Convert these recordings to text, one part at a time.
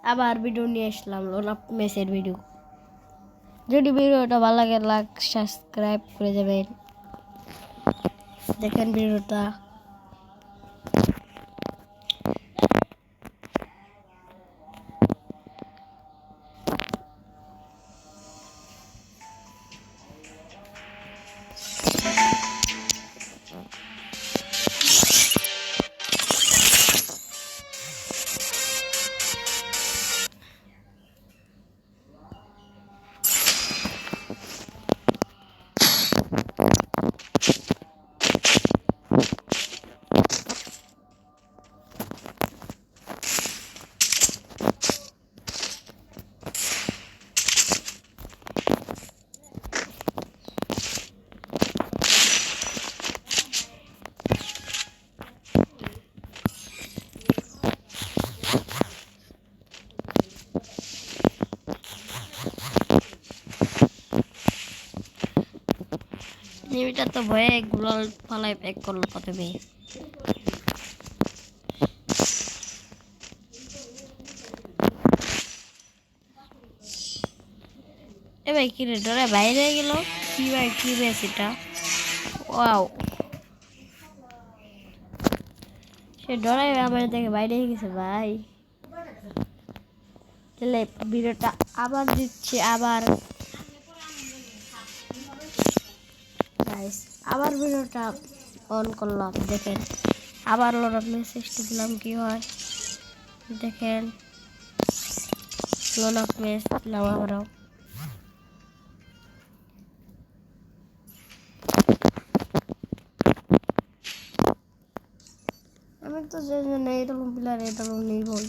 আবার ভিডিও নিয়ে আসলাম লোনা মেসের ভিডিও। যদি ভিডিওটা ভালো লাগে লাইক সাবস্ক্রাইব করে যাবেন। দেখেন ভিডিওটা। নিমিটা তো ভয়ে গুলাল পালায় প্যাক করলো প্রথমে। এ ভাই কি রে ডরে বাইরে গেল? কি ভাই কি বেশ এটা? ওয়াও, সে ডরে আমার দেখে বাইরে গেছে ভাই। তাহলে ভিডিওটা আবার দিচ্ছি, আবার গাইস আবার ভিডিওটা অন করলাম। দেখেন আবার লোনা মেসেজটা দিলাম, কি হয় দেখেন। লোনা মেসেজ দিলাম আবারও। আমি তো যে এটা প্লেয়ার এটা নেই বল।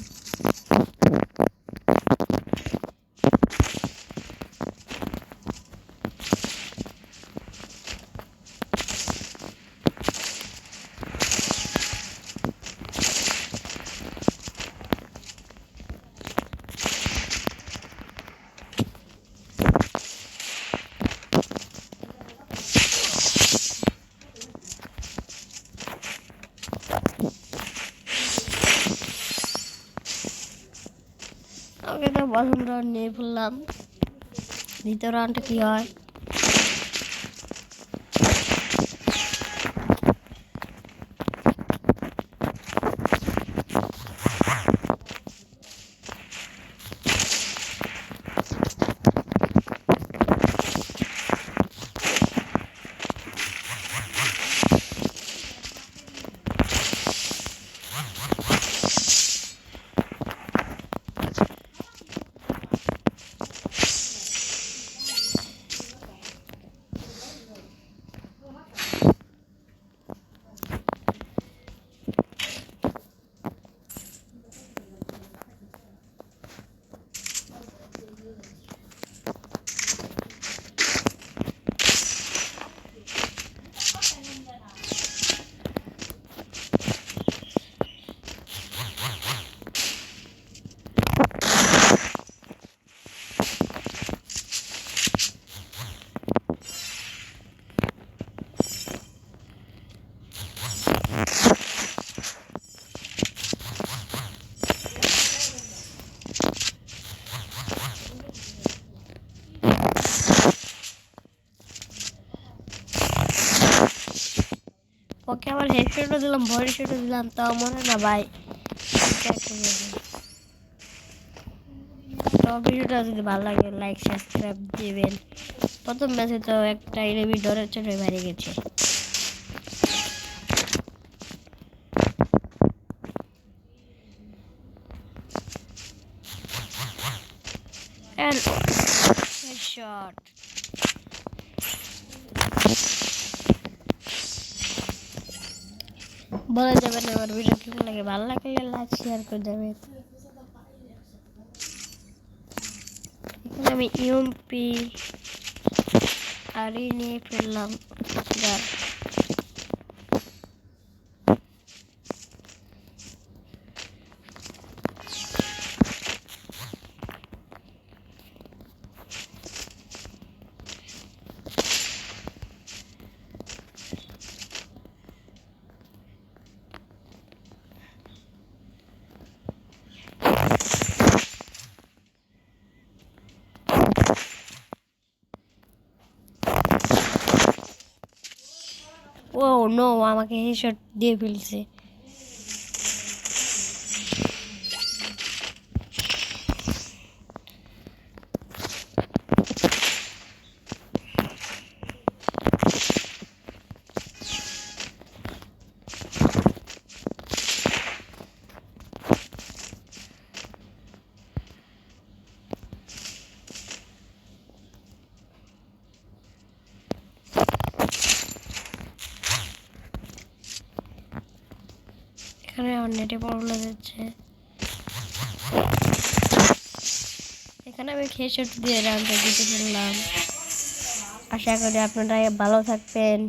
ওকে তো পছন্দ নিয়ে ফেললাম। দ্বিতীয় রাউন্ডে কি হয়? ওকে আবার হেডশটও দিলাম, বডি শটও দিলাম, তাও মনে না ভাই। তো ভিডিওটা যদি ভালো লাগে লাইক সাবস্ক্রাইব দিবেন। প্রথম ম্যাচে তো একটা এনিমি ডরের জন্য মারি গেছে। And headshot. বলা যাবে না আমার ভিডিও কেমন লাগে, ভালো লাগলে লাইক শেয়ার করে দেবেন। এখানে আমি ইউএমপি আরই নিয়ে ফেললাম। ও নো, আমাকে হেডশট দিয়ে ফেলছে। এখানে আমার নেটে প্রবলেম হচ্ছে। এখানে আমি হেডশট দিয়ে রাউন্ডটা জিতে ফেললাম। আশা করি আপনারা ভালো থাকবেন।